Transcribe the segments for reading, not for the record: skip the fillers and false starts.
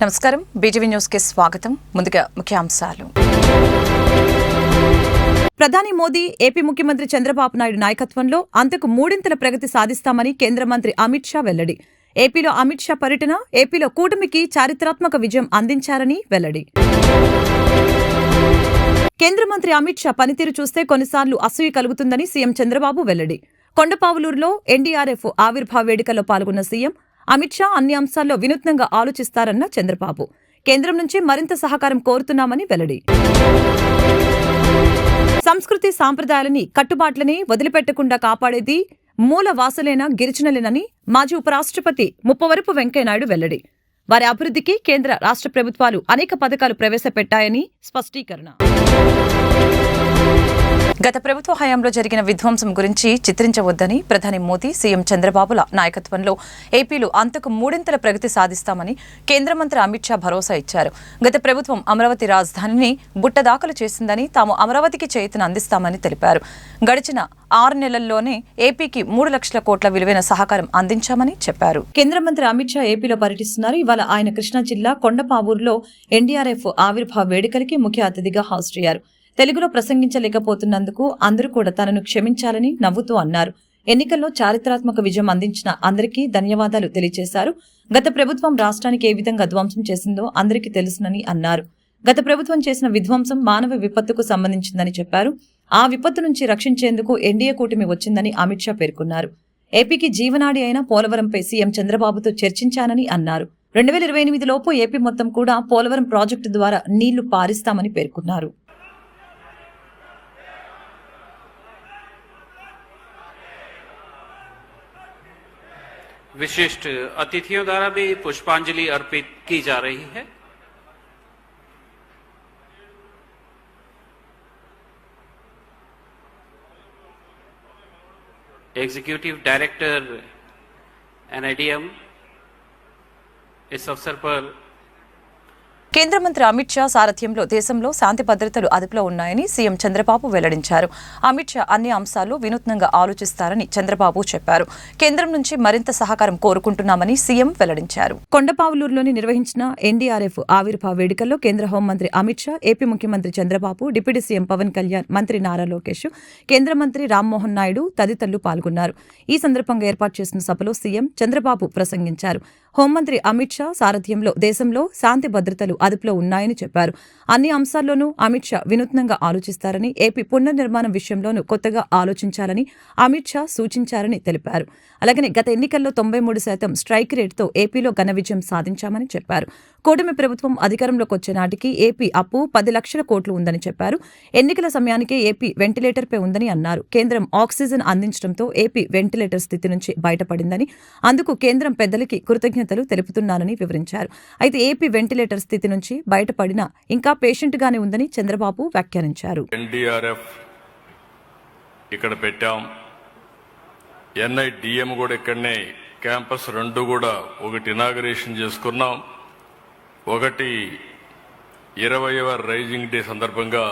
నమస్కారం BJP news కి స్వాగతం. ముందుగా ముఖ్యాంశాలు. ప్రధాని మోదీ ఏపీ ముఖ్యమంత్రి చంద్రబాబు నాయుడు నాయకత్వంలో అంతకు మూడింతల ప్రగతి సాధిస్తామని కేంద్ర మంత్రి అమిత్ షా వెల్లడి. ఏపీలో అమిత్ షా పర్యటన ఏపీలో కూటమికి చారిత్రాత్మక విజయం అందించారని వెల్లడి. కేంద్ర మంత్రి అమిత్ షా పనితీరు చూస్తే కొన్నిసార్లు అసూయ కలుగుతుందని సీఎం చంద్రబాబు వెల్లడి. కొండపావులూరులో ఎన్డీఆర్ఎఫ్ ఆవిర్భావ వేడుకల్లో పాల్గొన్న సీఎం అమిత్ షా అన్ని అంశాల్లో వినూత్నంగా ఆలోచిస్తారన్న చంద్రబాబు. కేంద్రం నుంచి మరింత సహకారం కోరుతున్నామని వెల్లడి. సంస్కృతి సాంప్రదాయాలని కట్టుబాట్లని వదిలిపెట్టకుండా కాపాడేది మూల వాసులైన గిరిజనులేనని మాజీ ఉపరాష్ట్రపతి ముప్పవరపు వెంకయ్యనాయుడు వెల్లడి. వారి అభివృద్ధికి కేంద్ర రాష్ట్ర ప్రభుత్వాలు అనేక పథకాలు ప్రవేశపెట్టాయని స్పష్టీకరణ. గత ప్రభుత్వ హయాంలో జరిగిన విధ్వంసం గురించి చిత్రించవద్దని ప్రధాని మోదీ సీఎం చంద్రబాబుల నాయకత్వంలో ఏపీలో అంతకు మూడింతల ప్రగతి సాధిస్తామని కేంద్ర మంత్రి అమిత్ షా భరోసా ఇచ్చారు. గత ప్రభుత్వం అమరావతి రాజధానిని బుట్టదాఖలు చేసిందని తాము అమరావతికి చేయూతను అందిస్తామని తెలిపారు. గడిచిన 6 నెలల్లోనే ఏపీకి 3 లక్షల కోట్ల విలువైన సహకారం అందించామని చెప్పారు. కేంద్ర మంత్రి అమిత్ షా ఏపీలో పర్యటిస్తున్నారు. ఇవాళ ఆయన కృష్ణా జిల్లా కొండపావూరులో ఎన్డీఆర్ఎఫ్ ఆవిర్భావ వేడుకలకి ముఖ్య అతిథిగా హాజరయ్యారు. తెలుగులో ప్రసంగించలేకపోతున్నందుకు అందరూ కూడా తనను క్షమించాలని నవ్వుతూ అన్నారు. ఎన్నికల్లో చారిత్రాత్మక విజయం అందించిన అందరికీ ధన్యవాదాలు తెలియజేశారు. గత ప్రభుత్వం రాష్ట్రానికి ఏ విధంగా ధ్వంసం చేసిందో అందరికీ తెలుసునని అన్నారు. గత ప్రభుత్వం చేసిన విధ్వంసం మానవ విపత్తుకు సంబంధించిందని చెప్పారు. ఆ విపత్తు నుంచి రక్షించేందుకు ఎన్డీఏ కూటమి వచ్చిందని అమిత్ షా పేర్కొన్నారు. ఏపీకి జీవనాడి అయిన పోలవరంపై సీఎం చంద్రబాబుతో చర్చించానని అన్నారు. 2028 లోపు ఏపీ మొత్తం కూడా పోలవరం ప్రాజెక్టు ద్వారా నీళ్లు పారిస్తామని పేర్కొన్నారు. विशिष्ट अतिथियों द्वारा भी पुष्पांजलि अर्पित की जा रही है. एग्जीक्यूटिव डायरेक्टर एनआईडीएम इस अवसर पर కేంద్ర మంత్రి అమిత్ షా సారథ్యంలో దేశంలో శాంతి భద్రతలు అదుపులో ఉన్నాయని సీఎం చంద్రబాబు వెల్లడించారు. అమిత్ షా అన్ని అంశాల్లో వినూత్నంగా ఆలోచిస్తారని చంద్రబాబు చెప్పారు. కేంద్రం నుంచి మరింత సహకారం కోరుకుంటున్నామని సీఎం వెల్లడించారు. కొండపావులూరులోని నిర్వహించిన ఎన్డీఆర్ఎఫ్ ఆవిర్భావ వేడుకల్లో కేంద్ర హోంమంత్రి అమిత్ షా, ఏపీ ముఖ్యమంత్రి చంద్రబాబు, డిప్యూటీ సీఎం పవన్ కళ్యాణ్, మంత్రి నారా లోకేష్, కేంద్ర మంత్రి రామ్మోహన్ నాయుడు తదితరులు పాల్గొన్నారు. ఈ సందర్భంగా ఏర్పాటు చేసిన సభలో సీఎం చంద్రబాబు ప్రసంగించారు. హోంమంత్రి అమిత్ షా సారథ్యంలో దేశంలో శాంతి భద్రతలు అదుపులో ఉన్నాయని చెప్పారు. అన్ని అంశాల్లోనూ అమిత్ షా వినూత్నంగా ఆలోచిస్తారని, ఏపీ పునర్నిర్మాణం విషయంలోనూ కొత్తగా ఆలోచించాలని అమిత్ షా సూచించారని తెలిపారు. అలాగనే గత ఎన్నికల్లో 93% స్ట్రైక్ రేటుతో ఏపీలో ఘన విజయం సాధించామని చెప్పారు. కూటమి ప్రభుత్వం అధికారంలోకి వచ్చే నాటికి ఏపీ అప్పు 10 లక్షల కోట్లు ఉందని చెప్పారు. ఎన్నికల సమయానికే ఏపీ వెంటిలేటర్పై ఉందని అన్నారు. కేంద్రం ఆక్సిజన్ అందించడంతో ఏపీ వెంటిలేటర్ స్థితి నుంచి బయటపడిందని, అందుకు కేంద్రం పెద్దలకి కృతజ్ఞతలు తెలుపుతున్నానని వివరించారు. అయితే ఏపీ వెంటిలేటర్ స్థితి నుంచి బయటపడినా ఇంకా పేషెంట్ గానే ఉందని చంద్రబాబు వ్యాఖ్యానించారు. ఎన్డీఆర్ఎఫ్ ఇక్కడ పెట్టాం, ఎన్ఐడిఎం కూడా ఇక్కడనే క్యాంపస్ 2 కూడా ఒకటి ఇనాగరేషన్ చేసుకున్నాం. ఒకటి 20వ రైజింగ్ డే సందర్భంగా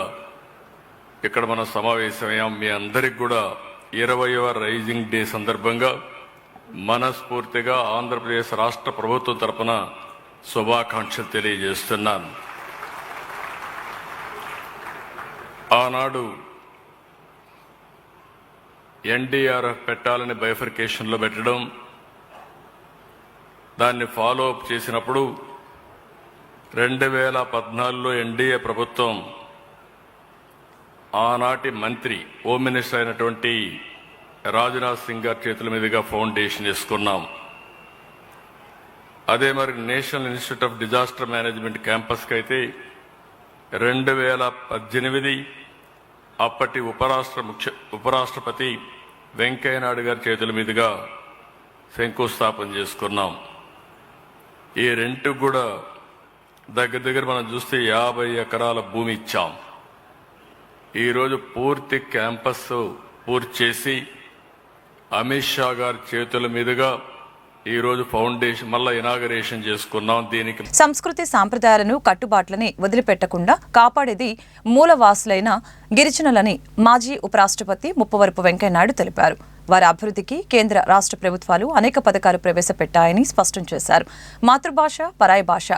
ఇక్కడ మనం సమావేశమయ్యాం. మీ అందరికి కూడా 20వ రైజింగ్ డే సందర్భంగా మనస్ఫూర్తిగా ఆంధ్రప్రదేశ్ రాష్ట్ర ప్రభుత్వం తరపున శుభాకాంక్షలు తెలియజేస్తున్నాను. ఆనాడు ఎన్డీఆర్ఎఫ్ పెట్టాలని బైఫర్కేషన్లో పెట్టడం, దాన్ని ఫాలో అప్ చేసినప్పుడు 2014లో ఎన్డీఏ ప్రభుత్వం ఆనాటి మంత్రి హోమ్ మినిస్టర్ అయినటువంటి రాజ్నాథ్ సింగ్ గారి చేతుల మీదుగా ఫౌండేషన్ వేసుకున్నాం. అదే మరి national institute of disaster management క్యాంపస్కి అయితే 2018 అప్పటి ఉపరాష్ట్రపతి వెంకయ్యనాయుడు గారి చేతుల మీదుగా శంకుస్థాపన చేసుకున్నాం. ఈ రెంట్కు కూడా దగ్గర మనం చూస్తే 50 ఎకరాల భూమి ఇచ్చాం. ఈరోజు పూర్తి క్యాంపస్ పూర్తి చేసి అమిత్ షా గారి చేతుల మీదుగా ఈ రోజు ఫౌండేషన్ మళ్ళా ఇనాగరేషన్ చేసుకున్నాం. దీనికి సంస్కృతి సాంప్రదాయాలను కట్టుబాట్లని వదిలిపెట్టకుండా కాపాడేది మూలవాసులైన గిరిజనులని మాజీ ఉపరాష్ట్రపతి ముప్పవరపు వెంకయ్యనాయుడు తెలిపారు. వారి అభివృద్ధికి కేంద్ర రాష్ట్ర ప్రభుత్వాలు అనేక పథకాలు ప్రవేశపెట్టాయని స్పష్టం చేశారు. మాతృభాష, పరాయి భాష,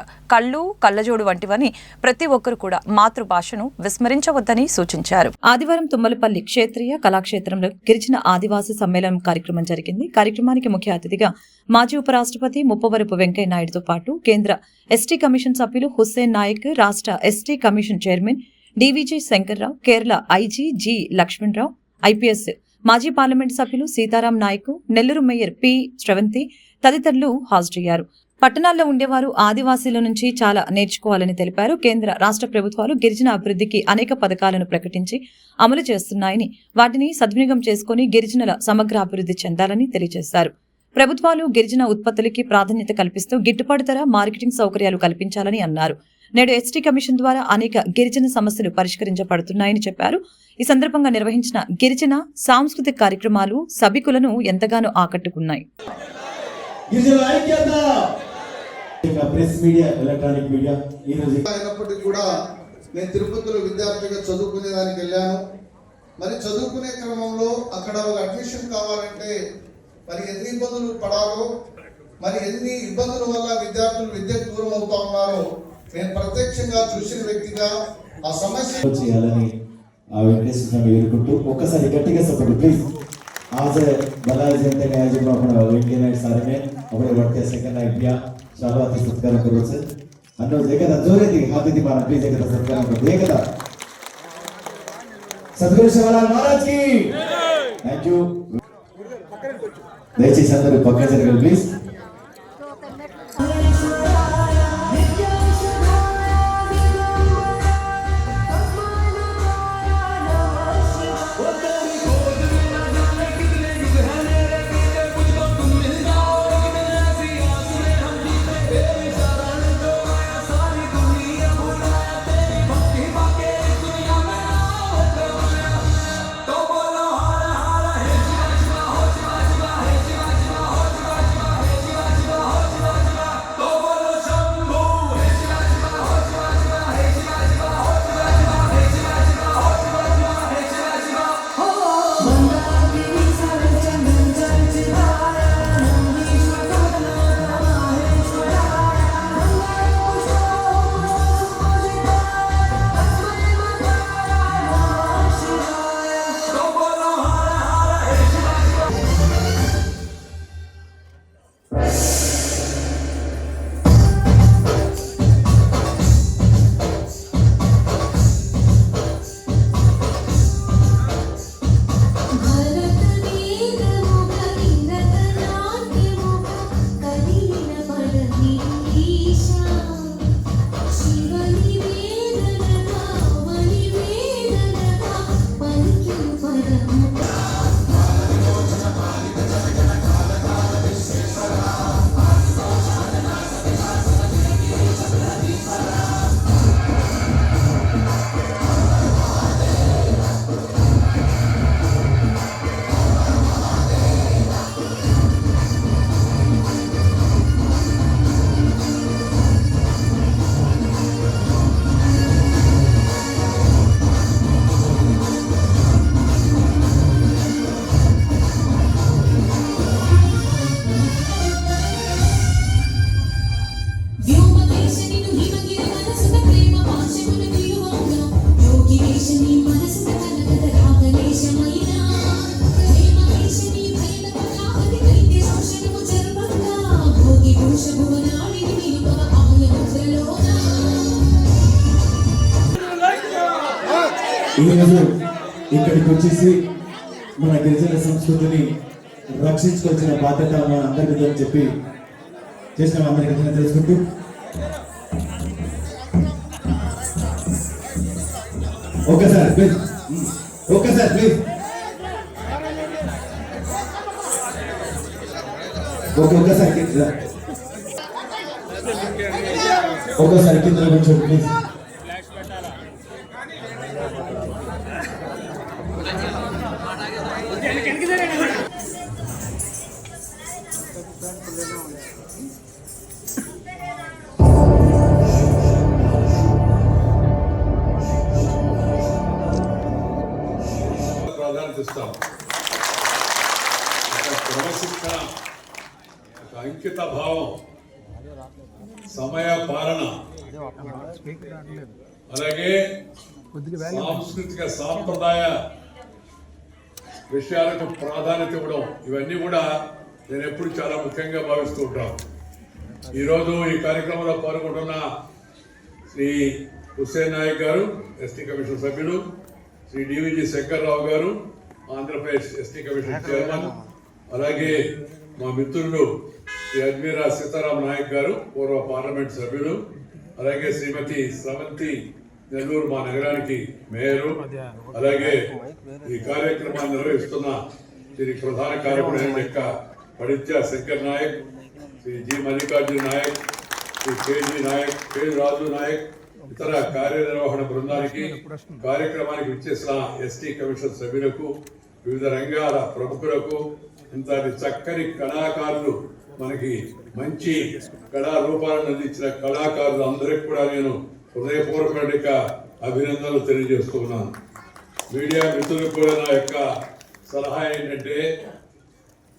కళ్ళజోడు వంటివని ప్రతి ఒక్కరూ కూడా మాతృభాషను విస్మరించవద్దని సూచించారు. ఆదివారం తుమ్మలపల్లి క్షేత్రీయ కళాక్షేత్రంలో గిరిజన ఆదివాసీ సమ్మేళనం కార్యక్రమం జరిగింది. కార్యక్రమానికి ముఖ్య అతిథిగా మాజీ ఉపరాష్ట్రపతి ముప్పవరపు వెంకయ్య నాయుడుతో పాటు కేంద్ర ఎస్టీ కమిషన్ సభ్యులు హుస్సేన్ నాయక్, రాష్ట్ర ST commission chairman DVG Shankar Rao, Kerala IG G Lakshmana Rao, IPS మాజీ పార్లమెంటు సభ్యులు సీతారాం నాయక్, నెల్లూరు మేయర్ పి శ్రవంతి తదితరులు హాజరయ్యారు. పట్టణాల్లో ఉండేవారు ఆదివాసీల నుంచి చాలా నేర్చుకోవాలని తెలిపారు. కేంద్ర రాష్ట్ర ప్రభుత్వాలు గిరిజన అభివృద్ధికి అనేక పథకాలను ప్రకటించి అమలు చేస్తున్నాయని, వాటిని సద్వినియోగం చేసుకుని గిరిజనుల సమగ్ర అభివృద్ధి చెందాలని తెలియజేశారు. ప్రభుత్వాలు గిరిజన ఉత్పత్తులకి ప్రాధాన్యత కల్పిస్తూ గిట్టుబాటు ధర, మార్కెటింగ్ సౌకర్యాలు కల్పించాలని అన్నారు. నేడు ఎస్టీ కమిషన్ ద్వారా అనేక గిరిజన సమస్యలు పరిష్కరించబడుతున్నాయని చెప్పారు. ఈ సందర్భంగా నిర్వహించిన గిరిజన సాంస్కృతిక కార్యక్రమాలు సభికులను ఎంతగానో ఆకట్టుకున్నాయి. ప్రెస్ మీడియా, ఎలక్ట్రానిక్ మీడియా ఈ రోజు అయినప్పటికీ కూడా నేను తిరుపతిలో విద్యార్థిగా చదువుకునేదానికి వెళ్ళాను. మరి చదువుకునే క్రమంలో అక్కడ ఒక అడ్మిషన్ కావాలంటే మరి ఎన్ని ఇబ్బందులు పడాలో, మరి ఎన్ని ఇబ్బందుల వల్ల విద్యార్థులు విద్యకు దూరం అవుతా ఉన్నారో నేను ప్రత్యక్షంగా చూసిన వ్యక్తిగా ఆ సమస్య చేయాలని వెంకటేశ్వర స్వామి వేడుకుంటూ ఒక్కసారి గట్టిగా సపోర్ట్ ప్లీజ్. आज मला जनतेने आयोजन आपण वेंकैया नायडू सारने આપણે વખતે સેકન્ડ આઈડિયા ચાલવાથી સત્કાર કર્યો છે. અને એકદા જોરેથી હાથથી મારા પ્લીઝ એકદા સત્કાર કરો. એકદા સદગુરુ શિવલાલ મહારાજ की थैंक यू. దయచేసి అందరూ పక్కన జరగండి ప్లీజ్. ఈరోజు ఇక్కడికి వచ్చేసి మన గిరిజన సంస్కృతిని రక్షించుకొచ్చిన బాధ్యత మన అందరికీ అని చెప్పి చేసిన అందరికీ తెలుసుకుంటూ ఒక్కసారి ప్లీజ్ ఒక్కసారి కింద కూర్చోండి ప్లీజ్. ప్రాధాన్యత ఇస్తాం. క్రమశిక్షణ, ఒక అంకిత భావం, సమయ పాలన, అలాగే సాంస్కృతిక సాంప్రదాయ విషయాలకు ప్రాధాన్యత ఇవ్వడం, ఇవన్నీ కూడా నేను ఎప్పుడు చాలా ముఖ్యంగా భావిస్తూ ఉంటాను. ఈరోజు ఈ కార్యక్రమంలో పాల్గొంటున్న శ్రీ హుస్సేన్ నాయక్ గారు, ఎస్టీ కమిషన్ సభ్యులు, శ్రీ డివిజి శంకర్రావు గారు, ఆంధ్రప్రదేశ్ ఎస్టీ కమిషన్ చైర్మన్, అలాగే మా మిత్రులు శ్రీ అజ్మీరా సీతారాం నాయక్ గారు, పూర్వ పార్లమెంట్ సభ్యులు, అలాగే శ్రీమతి స్రవంతి నెల్లూరు మా నగరానికి మేయరు, అలాగే ఈ కార్యక్రమాన్ని నిర్వహిస్తున్న దీనికి ప్రధాన కార్యక్రమం యొక్క పడిత్య శంకర్ నాయక్, శ్రీ జి మల్లికార్జున నాయక్, శ్రీ కేజీ నాయక్, కే రాజు నాయక్, ఇతర కార్యనిర్వహణ బృందానికి, కార్యక్రమానికి విచ్చేసిన ఎస్టీ కమిషన్ సభ్యులకు, వివిధ రంగాల ప్రముఖులకు, ఇంతటి చక్కని కళాకారులు, మనకి మంచి కళారూపాలను అందించిన కళాకారులు అందరికీ కూడా నేను హృదయపూర్వక అభినందనలు తెలియజేస్తున్నాను. మీడియా మిత్రులకు కూడా నా యొక్క సలహా ఏంటంటే,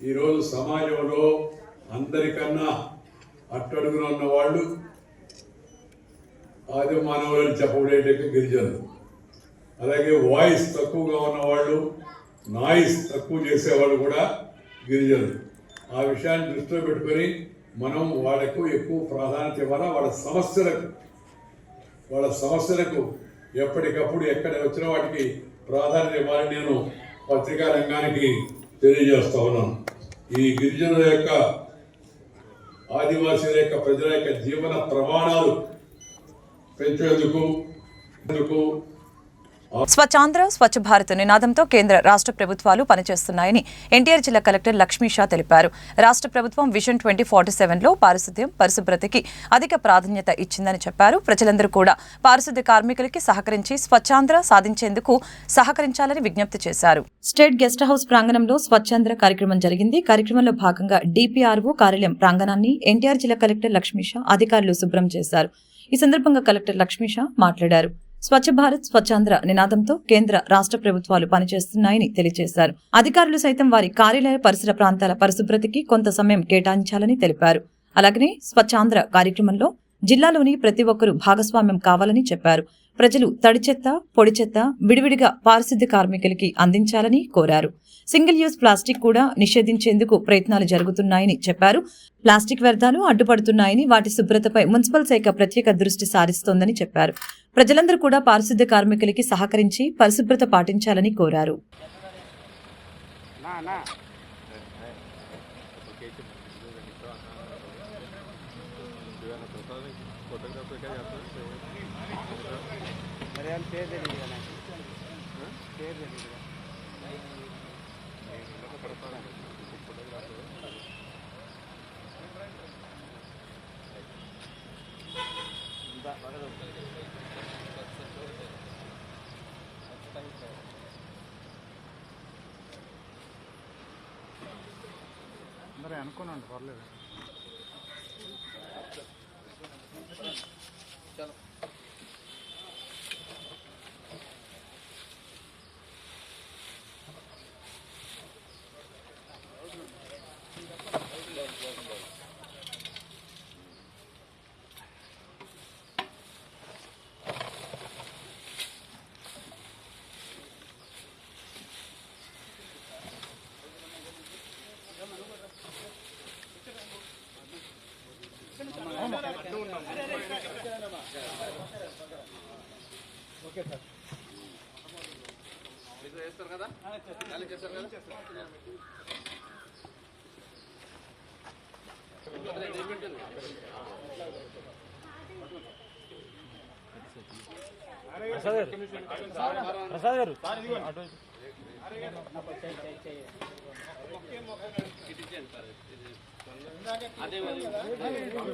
ఈరోజు సమాజంలో అందరికన్నా అట్టడుగున ఉన్న వాళ్ళు ఆది మానవులని చెప్పబడే గిరిజనులు, అలాగే వాయిస్ తక్కువగా ఉన్నవాళ్ళు, నాయిస్ తక్కువ చేసేవాళ్ళు కూడా గిరిజనులు. ఆ విషయాన్ని దృష్టిలో పెట్టుకొని మనం వాళ్ళకు ఎక్కువ ప్రాధాన్యత ఇవ్వాలా. వాళ్ళ సమస్యలకు ఎప్పటికప్పుడు ఎక్కడ వచ్చిన వాటికి ప్రాధాన్యత ఇవ్వాలని నేను పత్రికా రంగానికి తెలియజేస్తా ఉన్నాను. ఈ గిరిజనుల యొక్క, ఆదివాసీల యొక్క, ప్రజల యొక్క జీవన ప్రమాణాలు పెంచేందుకు స్వచ్ఛాంధ్ర స్వచ్ఛ భారత్ నినాదంతో కేంద్ర రాష్ట్ర ప్రభుత్వాలు పనిచేస్తున్నాయని ఎన్టీఆర్ జిల్లా కలెక్టర్ లక్ష్మీ షా తెలిపారు. రాష్ట్ర ప్రభుత్వం విజన్ 2047లో పారిశుద్ధ్యం, పరిశుభ్రతకి అధిక ప్రాధాన్యత ఇచ్చిందని చెప్పారు. ప్రజలందరూ కూడా పారిశుద్ధ్య కార్మికులకి సహకరించి స్వచ్ఛాంధ్ర సాధించేందుకు సహకరించాలని విజ్ఞప్తి చేశారు. స్టేట్ గెస్ట్ హౌస్ ప్రాంగణంలో స్వచ్ఛాంధ్ర కార్యక్రమం జరిగింది. కార్యక్రమంలో భాగంగా డిపిఆర్ఓ కార్యాలయం ప్రాంగణాన్ని ఎన్టీఆర్ జిల్లా కలెక్టర్ లక్ష్మీ షా అధికారులు శుభ్రం చేశారు. ఈ సందర్భంగా కలెక్టర్ లక్ష్మీ షా మాట్లాడారు. స్వచ్ఛ భారత్ స్వచ్ఛాంధ్ర నినాదంతో కేంద్ర రాష్ట్ర ప్రభుత్వాలు పనిచేస్తున్నాయని తెలియజేశారు. అధికారులు సైతం వారి కార్యాలయ పరిసర ప్రాంతాల పరిశుభ్రతకి కొంత సమయం కేటాయించాలని తెలిపారు. అలాగనే స్వచ్ఛాంధ్ర కార్యక్రమంలో జిల్లాలోని ప్రతి ఒక్కరూ భాగస్వామ్యం కావాలని చెప్పారు. ప్రజలు తడి చెత్త, పొడి చెత్త విడివిడిగా పారిశుద్ధ్య కార్మికులకి అందించాలని కోరారు. సింగిల్ యూజ్ ప్లాస్టిక్ కూడా నిషేధించేందుకు ప్రయత్నాలు జరుగుతున్నాయని చెప్పారు. ప్లాస్టిక్ వ్యర్థాలు అడ్డుపడుతున్నాయని, వాటి శుభ్రతపై మున్సిపల్ శాఖ ప్రత్యేక దృష్టి సారిస్తోందని చెప్పారు. ప్రజలందరూ కూడా పారిశుద్ధ్య కార్మికులకి సహకరించి పరిశుభ్రత పాటించాలని కోరారు. అందరూ అనుకోనండి, పర్లేదు. ఓకే సార్, చేస్తారు కదా, చేస్తారు కదా. ప్రసాద్ గారు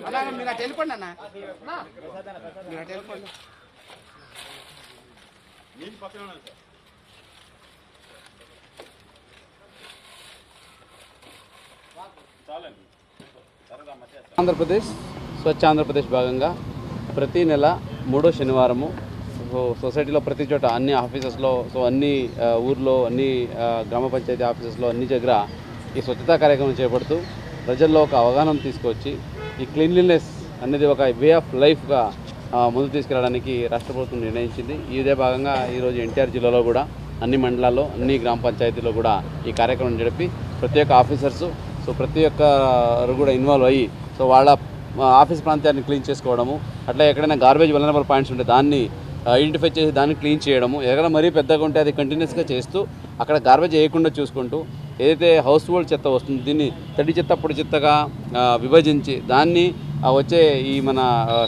అలాగే మీరు అటు వెళ్ళిపోండి అన్న, మీరు అటు వెళ్ళిపోండి. ఆంధ్రప్రదేశ్ స్వచ్ఛ ఆంధ్రప్రదేశ్ భాగంగా ప్రతి నెల 3వ శనివారము సొసైటీలో ప్రతి చోట అన్ని ఆఫీసెస్లో, అన్ని ఊర్లో, అన్ని గ్రామ పంచాయతీ ఆఫీసెస్లో అన్ని దగ్గర ఈ స్వచ్ఛతా కార్యక్రమం చేపడుతూ ప్రజల్లో ఒక అవగాహన తీసుకొచ్చి ఈ క్లీన్లీనెస్ అనేది ఒక వే ఆఫ్ లైఫ్గా ముందుకు తీసుకెళ్ళడానికి రాష్ట్ర ప్రభుత్వం నిర్ణయించింది. ఇదే భాగంగా ఈరోజు ఎన్టీఆర్ జిల్లాలో కూడా అన్ని మండలాల్లో అన్ని గ్రామ పంచాయతీల్లో కూడా ఈ కార్యక్రమం జరిపి ప్రతి ఒక్క ఆఫీసర్సు ప్రతి ఒక్కరు కూడా ఇన్వాల్వ్ అయ్యి వాళ్ళ ఆఫీస్ ప్రాంతాన్ని క్లీన్ చేసుకోవడము, అట్లా ఎక్కడైనా గార్బేజ్ వలనరబుల్ పాయింట్స్ ఉంటే దాన్ని ఐడెంటిఫై చేసి దాన్ని క్లీన్ చేయడము, ఎక్కడ మరీ పెద్దగా ఉంటే అది కంటిన్యూస్గా చేస్తూ అక్కడ గార్బేజ్ వేయకుండా చూసుకుంటూ ఏదైతే హౌస్ హోల్డ్ చెత్త వస్తుందో దీన్ని తడి చెత్త పొడి చెత్తగా విభజించి దాన్ని వచ్చే ఈ మన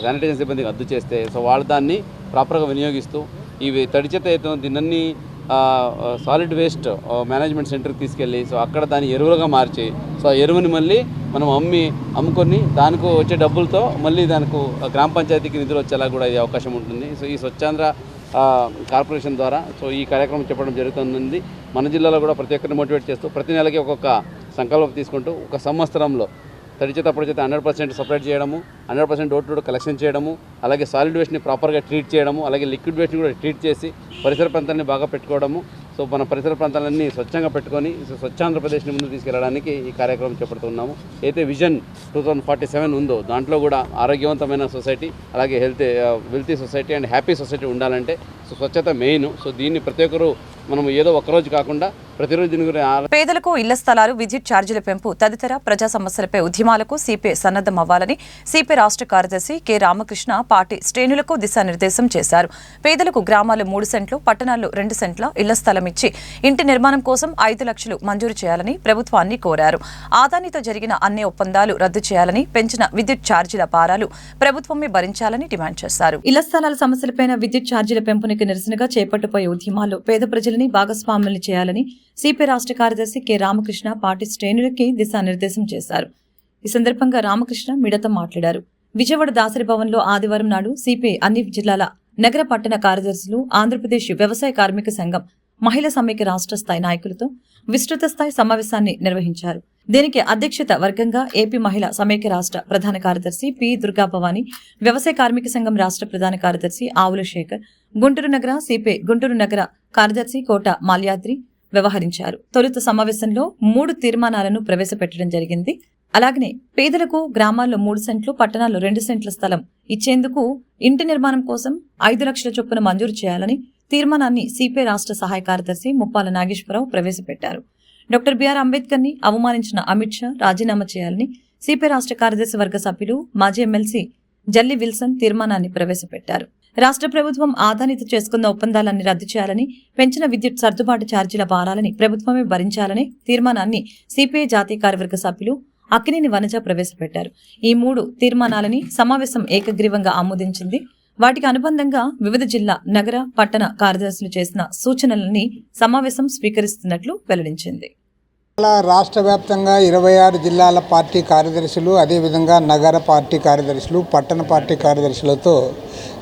శానిటైజర్ సిబ్బందికి అద్దు చేస్తే వాళ్ళు దాన్ని ప్రాపర్గా వినియోగిస్తూ ఈ తడి చెత్త అయితే దీన్ని సాలిడ్ వేస్ట్ మేనేజ్మెంట్ సెంటర్కి తీసుకెళ్ళి అక్కడ దాన్ని ఎరువులుగా మార్చి ఎరువుని మళ్ళీ మనం అమ్ముకొని దానికి వచ్చే డబ్బులతో మళ్ళీ దానికి గ్రామ పంచాయతీకి నిధులు వచ్చేలా కూడా ఇది అవకాశం ఉంటుంది. ఈ స్వచ్ఛాంధ్ర కార్పొరేషన్ ద్వారా ఈ కార్యక్రమం చెప్పడం జరుగుతుంది. మన జిల్లాలో కూడా ప్రతి ఒక్కరిని మోటివేట్ చేస్తూ ప్రతి నెలకి ఒక్కొక్క సంకల్పం తీసుకుంటూ ఒక సంవత్సరంలో తడి చెత్త పొడి చెత్త 100% సపరేట్ చేయడము, 100% డోర్ టు డోర్ కలెక్షన్ చేయడము, అలాగే సాలిడ్ వేస్ట్ని ప్రాపర్గా ట్రీట్ చేయడము, అలాగే లిక్విడ్ వేస్ట్ని కూడా ట్రీట్ చేసి పరిసర ప్రాంతాన్ని బాగా పెట్టుకోవడము. మన పరిసర ప్రాంతాలన్నీ స్వచ్ఛంగా పెట్టుకొని స్వచ్ఛాంధ్రప్రదేశ్ని ముందుకు తీసుకెళ్ళడానికి ఈ కార్యక్రమం చేపడుతున్నాము. అయితే విజన్ 2047 ఉందో దాంట్లో కూడా ఆరోగ్యవంతమైన సొసైటీ, అలాగే wealthy society and happy society ఉండాలంటే స్వచ్ఛత మెయిన్. దీన్ని ప్రతి ఒక్కరు మనం ఏదో ఒక్కరోజు కాకుండా ప్రతిరోజు దీని గురించి పేదలకు ఇళ్ల స్థలాలు, విద్యుత్ ఛార్జీల పెంపు తదితర ప్రజా సమస్యలపై ఉద్యమాలకు సిపిఐ సన్నద్ధమవ్వాలని సిపిఐ రాష్ట్ర కార్యదర్శి కె రామకృష్ణ పార్టీ శ్రేణులకు దిశానిర్దేశం చేశారు. పేదలకు గ్రామాల్లో 3 సెంట్లు, పట్టణాల్లో 2 సెంట్ల ఇళ్ల స్థలం ఇచ్చి ఇంటి నిర్మాణం కోసం 5 లక్షలు మంజూరు చేయాలని ప్రభుత్వాన్ని కోరారు. ఆదానితో జరిగిన అన్ని ఒప్పందాలు రద్దు చేయాలని, పెంచిన విద్యుత్ ఛార్జీల భారాలు ప్రభుత్వమే భరించాలని డిమాండ్ చేశారు. ఇళ్ల స్థలాల సమస్యలపై విద్యుత్ ఛార్జీల పెంపునికి నిరసనగా చేపట్టబోయే ఉద్యమాల్లో పేద ప్రజలని భాగస్వాములు చేయాలని సిపిఐ రాష్ట్ర కార్యదర్శి కె రామకృష్ణ పార్టీ శ్రేణులకి దిశానిర్దేశం చేశారు. ఈ సందర్భంగా రామకృష్ణ మీడియాతో మాట్లాడారు. విజయవాడ దాసరి భవన్లో ఆదివారం నాడు సిపిఐ అన్ని జిల్లాల నగర పట్టణ కార్యదర్శులు, ఆంధ్రప్రదేశ్ వ్యవసాయ కార్మిక సంఘం మహిళా సమైక్య రాష్ట్ర స్థాయి నాయకులతో విస్తృత స్థాయి సమావేశాన్ని నిర్వహించారు. దీనికి అధ్యక్షత వర్గంగా ఏపీ మహిళా సమైక్య రాష్ట్ర ప్రధాన కార్యదర్శి పి దుర్గాభవాని, వ్యవసాయ కార్మిక సంఘం రాష్ట్ర ప్రధాన కార్యదర్శి ఆవుల శేఖర్, గుంటూరు నగర సిపిఐ గుంటూరు నగర కార్యదర్శి కోట మాల్యాద్రి వ్యవహరించారు. తొలుత సమావేశంలో 3 తీర్మానాలను ప్రవేశపెట్టడం జరిగింది. అలాగనే పేదలకు గ్రామాల్లో 3 సెంట్లు, పట్టణాల్లో 2 సెంట్ల స్థలం ఇచ్చేందుకు ఇంటి నిర్మాణం కోసం 5 లక్షల చొప్పున మంజూరు చేయాలని తీర్మానాన్ని సిపిఐ రాష్ట్ర సహాయ కార్యదర్శి ముప్పాల నాగేశ్వరరావు ప్రవేశపెట్టారు. డాక్టర్ బిఆర్ అంబేద్కర్ ని అవమానించిన అమిత్ షా రాజీనామా చేయాలని సిపిఐ రాష్ట్ర కార్యదర్శి వర్గ సభ్యులు మాజీ ఎమ్మెల్సీ జల్లి విల్సన్ తీర్మానాన్ని ప్రవేశపెట్టారు. రాష్ట్ర ప్రభుత్వం ఆదానితో చేసుకున్న ఒప్పందాలన్నీ రద్దు చేయాలని, పెంచిన విద్యుత్ సర్దుబాటు ఛార్జీల భారాలని ప్రభుత్వమే భరించాలని తీర్మానాన్ని సిపిఐ జాతీయ కార్యవర్గ సభ్యులు అక్కినేని వనజ ప్రవేశపెట్టారు. ఈ 3 తీర్మానాలని సమావేశం ఏకగ్రీవంగా ఆమోదించింది. వాటికి అనుబంధంగా వివిధ జిల్లా, నగర, పట్టణ కార్యదర్శులు చేసిన సూచనలని సమావేశం స్వీకరిస్తున్నట్లు వెల్లడించింది. రాష్ట్ర వ్యాప్తంగా 26 జిల్లాల పార్టీ కార్యదర్శులు, అదేవిధంగా నగర పార్టీ కార్యదర్శులు, పట్టణ పార్టీ కార్యదర్శులతో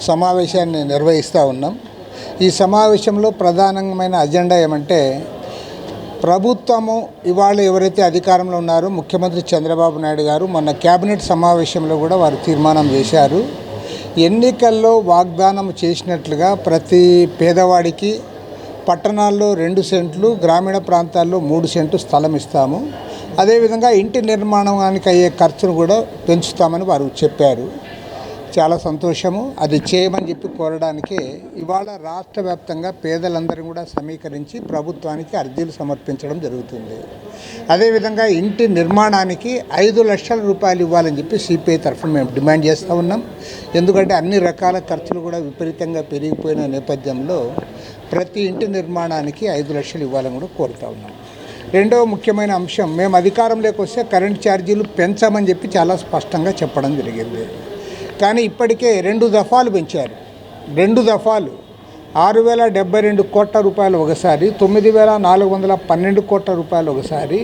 సమావేశాన్ని నిర్వహిస్తూ ఉన్నాం. ఈ సమావేశంలో ప్రధానమైన అజెండా ఏమంటే, ప్రభుత్వము ఇవాళ ఎవరైతే అధికారంలో ఉన్నారో ముఖ్యమంత్రి చంద్రబాబు నాయుడు గారు మొన్న కేబినెట్ సమావేశంలో కూడా వారు తీర్మానం చేశారు. ఎన్నికల్లో వాగ్దానం చేసినట్లుగా ప్రతి పేదవాడికి పట్టణాల్లో 2 సెంట్లు, గ్రామీణ ప్రాంతాల్లో 3 సెంట్లు స్థలం ఇస్తాము. అదేవిధంగా ఇంటి నిర్మాణానికి అయ్యే ఖర్చును కూడా పెంచుతామని వారు చెప్పారు. చాలా సంతోషము. అది చేయమని చెప్పి కోరడానికి ఇవాళ రాష్ట్ర వ్యాప్తంగా పేదలందరినీ కూడా సమీకరించి ప్రభుత్వానికి అర్జీలు సమర్పించడం జరుగుతుంది. అదేవిధంగా ఇంటి నిర్మాణానికి 5 లక్షల రూపాయలు ఇవ్వాలని చెప్పి సిపిఐ తరఫున మేము డిమాండ్ చేస్తూ ఉన్నాం. ఎందుకంటే అన్ని రకాల ఖర్చులు కూడా విపరీతంగా పెరిగిపోయిన నేపథ్యంలో ప్రతి ఇంటి నిర్మాణానికి 5 లక్షలు ఇవ్వాలని కూడా కోరుతూ ఉన్నాం. రెండవ ముఖ్యమైన అంశం, మేము అధికారంలోకి వస్తే కరెంట్ ఛార్జీలు పెంచామని చెప్పి చాలా స్పష్టంగా చెప్పడం జరిగింది. కానీ ఇప్పటికే 2 దఫాలు పెంచారు. 2 దఫాలు 6,072 కోట్ల రూపాయలు ఒకసారి, 9,412 కోట్ల రూపాయలు ఒకసారి,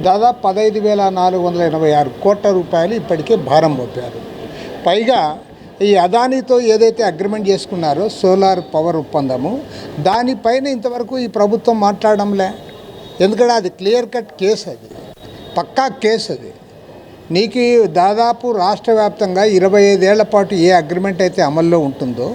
దాదాపు 15,486 కోట్ల రూపాయలు ఇప్పటికే భారం మోపారు. పైగా ఈ అదానీతో ఏదైతే అగ్రిమెంట్ చేసుకున్నారో సోలార్ పవర్ ఒప్పందము, దానిపైన ఇంతవరకు ఈ ప్రభుత్వం మాట్లాడడంలే. ఎందుకంటే అది క్లియర్ కట్ కేసు, అది పక్కా కేసు. అది నీకు దాదాపు రాష్ట్ర వ్యాప్తంగా 25 ఏళ్ల పాటు ఏ అగ్రిమెంట్ అయితే అమల్లో ఉంటుందో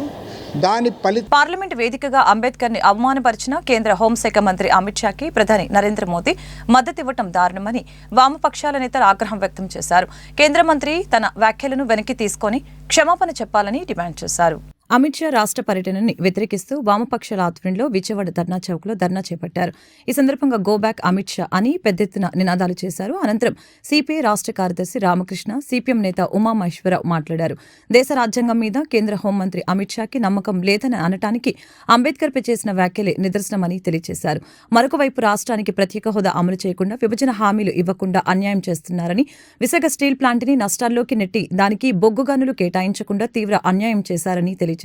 దాని ఫలితం పార్లమెంట్ వేదికగా అంబేద్కర్ ని అవమానపరిచిన కేంద్ర హోంశాఖ మంత్రి అమిత్ షాకి ప్రధాని నరేంద్ర మోదీ మద్దతివ్వటం దారుణమని వామపక్షాల నేతలు ఆగ్రహం వ్యక్తం చేశారు. కేంద్ర మంత్రి తన వ్యాఖ్యలను వెనక్కి తీసుకొని క్షమాపణ చెప్పాలని డిమాండ్ చేశారు. అమిత్ షా రాష్ట్ర పర్యటనని వ్యతిరేకిస్తూ వామపక్షాల ఆధ్వర్యంలో విజయవాడ ధర్నా చౌక్లో ధర్నా చేపట్టారు. ఈ సందర్భంగా గో బ్యాక్ అమిత్ షా అని పెద్ద ఎత్తున నినాదాలు చేశారు. అనంతరం సిపిఐ రాష్ట్ర కార్యదర్శి రామకృష్ణ, సిపిఎం నేత ఉమామహేశ్వరరావు మాట్లాడారు. దేశ రాజ్యాంగం మీద కేంద్ర హోంమంత్రి అమిత్ షాకి నమ్మకం లేదని అనటానికి అంబేద్కర్పై చేసిన వ్యాఖ్యలే నిదర్శనమని తెలియజేశారు. మరొక వైపు రాష్ట్రానికి ప్రత్యేక హోదా అమలు చేయకుండా విభజన హామీలు ఇవ్వకుండా అన్యాయం చేస్తున్నారని, విశాఖ స్టీల్ ప్లాంట్ని నష్టాల్లోకి నెట్టి దానికి బొగ్గు గనులు కేటాయించకుండా తీవ్ర అన్యాయం చేశారని తెలియజేశారు.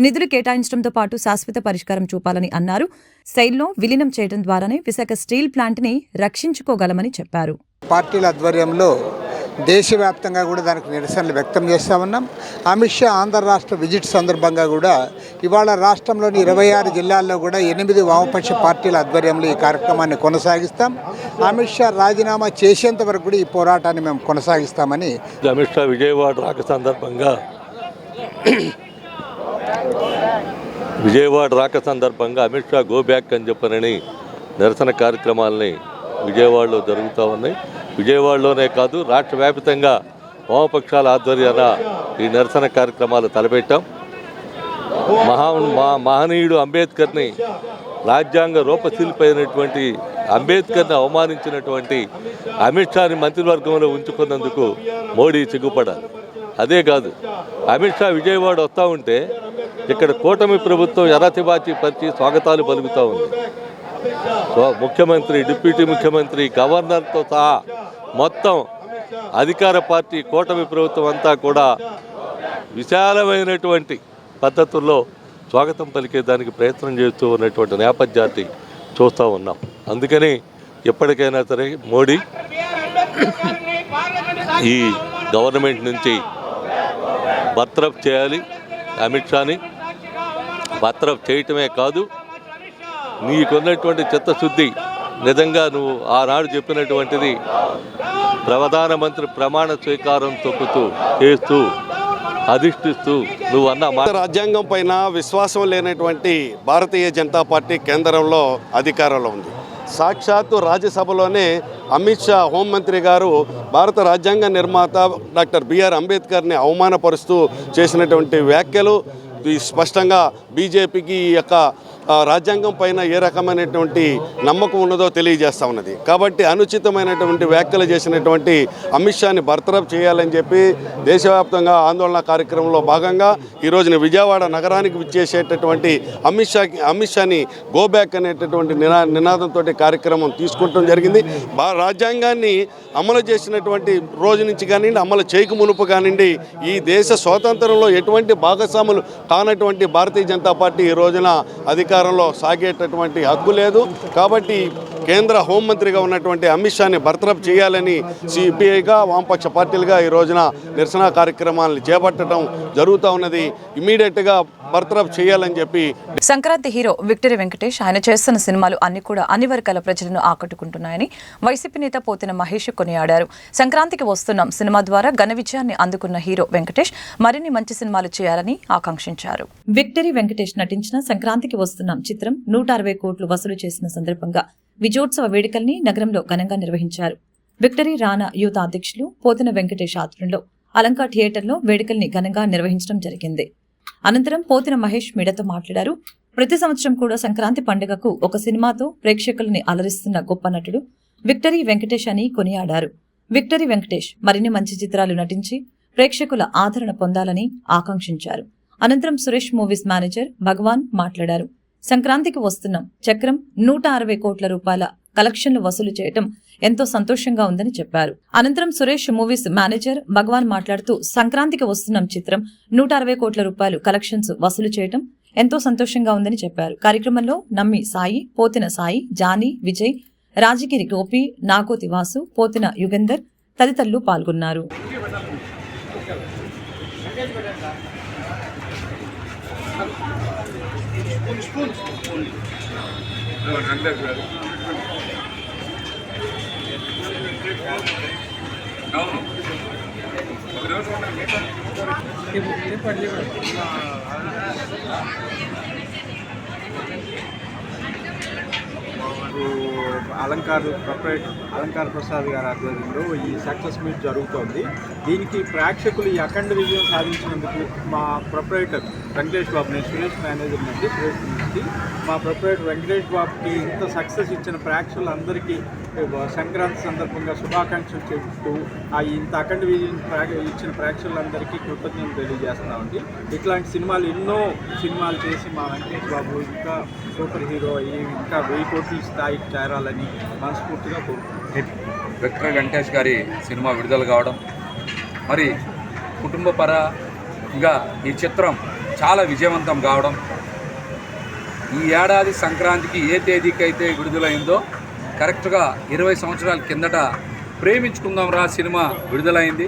నిధులు కేటాయించడంతో పాటు శాశ్వత పరిష్కారం చూపాలని అన్నారు. శైల్లో విలీనం చేయడం ద్వారానే విశాఖ స్టీల్ ప్లాంట్ని రక్షించుకోగలమని చెప్పారు. పార్టీల ఆధ్వర్యంలో దేశవ్యాప్తంగా కూడా దానికి నిరసనలు వ్యక్తం చేస్తూ ఉన్నాం. అమిత్ షా ఆంధ్ర రాష్ట్ర విజిట్ సందర్భంగా కూడా ఇవాళ రాష్ట్రంలోని 26 జిల్లాల్లో కూడా 8 వామపక్ష పార్టీల ఆధ్వర్యంలో ఈ కార్యక్రమాన్ని కొనసాగిస్తాం. అమిత్ షా రాజీనామా చేసేంత వరకు కూడా ఈ పోరాటాన్ని మేము కొనసాగిస్తామని అమిత్ షా విజయవాడ రాక సందర్భంగా అమిత్ షా గో బ్యాక్ అని చెప్పనని నిరసన కార్యక్రమాలని విజయవాడలో జరుగుతూ ఉన్నాయి. విజయవాడలోనే కాదు రాష్ట్ర వ్యాప్తంగా వామపక్షాల ఆధ్వర్యాన ఈ నిరసన కార్యక్రమాలు తలపెట్టాం. మహనీయుడు అంబేద్కర్ని, రాజ్యాంగ రూపశిల్పైనటువంటి అంబేద్కర్ని అవమానించినటువంటి అమిత్ షాని మంత్రివర్గంలో ఉంచుకున్నందుకు మోడీ సిగ్గుపడాలి. అదే కాదు, అమిత్ షా విజయవాడ వస్తూ ఉంటే ఇక్కడ కూటమి ప్రభుత్వం ఎర్రతిబాచి పరిచి స్వాగతాలు పలుకుతూ ఉంది. ముఖ్యమంత్రి, డిప్యూటీ ముఖ్యమంత్రి, గవర్నర్తో సహా మొత్తం అధికార పార్టీ కూటమి ప్రభుత్వం అంతా కూడా విశాలమైనటువంటి పద్ధతుల్లో స్వాగతం పలికేదానికి ప్రయత్నం చేస్తూ ఉన్నటువంటి నేపథ్యాన్ని చూస్తూ ఉన్నాం. అందుకని ఎప్పటికైనా సరే మోడీ ఈ గవర్నమెంట్ నుంచి బర్తరఫ్ చేయాలి. అమిత్ షాని బర్తరఫ్ చేయటమే కాదు, నీకున్నటువంటి చిత్తశుద్ధి నిజంగా నువ్వు ఆనాడు చెప్పినటువంటిది ప్రధానమంత్రి ప్రమాణ స్వీకారం తొక్కుతూ చేస్తూ అధిష్ఠిస్తూ నువ్వు అన్న రాజ్యాంగం పైన విశ్వాసం లేనటువంటి భారతీయ జనతా పార్టీ కేంద్రంలో అధికారంలో ఉంది. సాక్షాత్తు రాజ్యసభలోనే అమిత్ షా హోంమంత్రి గారు భారత రాజ్యాంగ నిర్మాత డాక్టర్ బిఆర్ అంబేద్కర్ని అవమానపరుస్తూ చేసినటువంటి వ్యాఖ్యలు స్పష్టంగా బీజేపీకి ఈ యొక్క రాజ్యాంగం పైన ఏ రకమైనటువంటి నమ్మకం ఉన్నదో తెలియజేస్తూ ఉన్నది. కాబట్టి అనుచితమైనటువంటి వ్యాఖ్యలు చేసినటువంటి అమిత్ షాని బర్తరఫ్ చేయాలని చెప్పి దేశవ్యాప్తంగా ఆందోళన కార్యక్రమంలో భాగంగా ఈరోజున విజయవాడ నగరానికి విచ్చేసేటటువంటి అమిత్ షాని గో బ్యాక్ అనేటటువంటి నినాదంతో కార్యక్రమం తీసుకుంటం జరిగింది. రాజ్యాంగాన్ని అమలు చేసినటువంటి రోజు నుంచి కానివ్వండి, అమలు చేయక మునుపు కానివ్వండి, ఈ దేశ స్వాతంత్రంలో ఎటువంటి భాగస్వాములు కానటువంటి భారతీయ జనతా పార్టీ ఈ రోజున అధికారంలో సాగేటటువంటి హక్కు లేదు. కాబట్టి కేంద్ర హోంమంత్రిగా ఉన్నటువంటి అమిత్ షాని బర్తరఫ్ చేయాలని సిపిఐగా వామపక్ష పార్టీలుగా ఈ రోజున నిరసన కార్యక్రమాలను చేపట్టడం జరుగుతూ ఉన్నది. ఇమీడియట్గా బర్తరఫ్ చేయాలని చెప్పి సంక్రాంతి హీరో విక్టరీ వెంకటేష్ ఆయన చేస్తున్న సినిమాలు అన్ని కూడా అన్ని వర్గాల ప్రజలను ఆకట్టుకుంటున్నాయని వైసీపీ నేత పోతిన మహేష్ కొనియాడారు. సంక్రాంతికి వస్తున్నాం సినిమా ద్వారా ఘన విజయాన్ని అందుకున్న హీరో వెంకటేష్ మరిన్ని మంచి సినిమాలు చేయాలని ఆకాంక్షించారు. విక్టరీ వెంకటేష్ నటించిన సంక్రాంతికి వస్తున్నాం చిత్రం 160 కోట్లు వసూలు చేసిన సందర్భంగా విజయోత్సవ వేడుకల్ని నగరంలో ఘనంగా నిర్వహించారు. విక్టరీ రానా యూత్ అధ్యక్షులు పోతిన వెంకటేష్ ఆధ్వర్యంలో అలంకా థియేటర్లో వేడుకల్ని ఘనంగా నిర్వహించడం జరిగింది. అనంతరం పోతిన మహేష్ మీడియాతో మాట్లాడారు. ప్రతి సంవత్సరం కూడా సంక్రాంతి పండుగకు ఒక సినిమాతో ప్రేక్షకులని అలరిస్తున్న గొప్ప నటుడు విక్టరీ వెంకటేష్ అని కొనియాడారు. విక్టరీ వెంకటేష్ మరిన్ని మంచి చిత్రాలు నటించి ప్రేక్షకుల ఆదరణ పొందాలని ఆకాంక్షించారు. అనంతరం సురేష్ మూవీస్ మేనేజర్ భగవాన్ మాట్లాడారు. సంక్రాంతికి వస్తున్నాం చక్రం 160 కోట్ల రూపాయల కలెక్షన్లు వసూలు చేయటం ఎంతో సంతోషంగా ఉందని చెప్పారు. అనంతరం సురేష్ మూవీస్ మేనేజర్ భగవాన్ మాట్లాడుతూ సంక్రాంతికి వస్తున్నాం చిత్రం 160 కోట్ల రూపాయలు కలెక్షన్స్ వసూలు చేయటం ఎంతో సంతోషంగా ఉందని చెప్పారు. కార్యక్రమంలో నమ్మి సాయి, పోతిన సాయి, జానీ, విజయ్, రాజగిరి గోపి, నాకోతి వాసు, పోతిన యుగంధర్ తదితరులు పాల్గొన్నారు. అలంకార్ ప్రసాద్ గారి ఆధ్వర్యంలో ఈ సక్సెస్ మీట్ జరుగుతోంది. దీనికి ప్రేక్షకులు ఈ అఖండ విజయం సాధించినందుకు మా ప్రొపరేటర్ వెంకటేష్ బాబు, నేను సురేష్ మేనేజర్ నుండి మా ప్రొపరేటర్ వెంకటేష్ బాబుకి ఇంత సక్సెస్ ఇచ్చిన ప్రేక్షకులందరికీ సంక్రాంతి సందర్భంగా శుభాకాంక్షలు చెబుతూ ఇంత అఖండ విజయం ఇచ్చిన ప్రేక్షకులందరికీ కృతజ్ఞతలు తెలియజేస్తున్నామండి. ఇట్లాంటి సినిమాలు ఎన్నో సినిమాలు చేసి మా వెంకటేష్ బాబు ఇంకా సూపర్ హీరో అయ్యి ఇంకా 1000 కోట్ల స్థాయికి చేరాలని మనస్ఫూర్తిగా కోరుకుంటున్నాం. విక్టరీ వెంకటేష్ గారి సినిమా విడుదల కావడం, మరి కుటుంబపరంగా ఈ చిత్రం చాలా విజయవంతం కావడం, ఈ ఏడాది సంక్రాంతికి ఏ తేదీకైతే విడుదలైందో కరెక్ట్గా 20 సంవత్సరాల కిందట ప్రేమించుకుందాం రా సినిమా విడుదలైంది.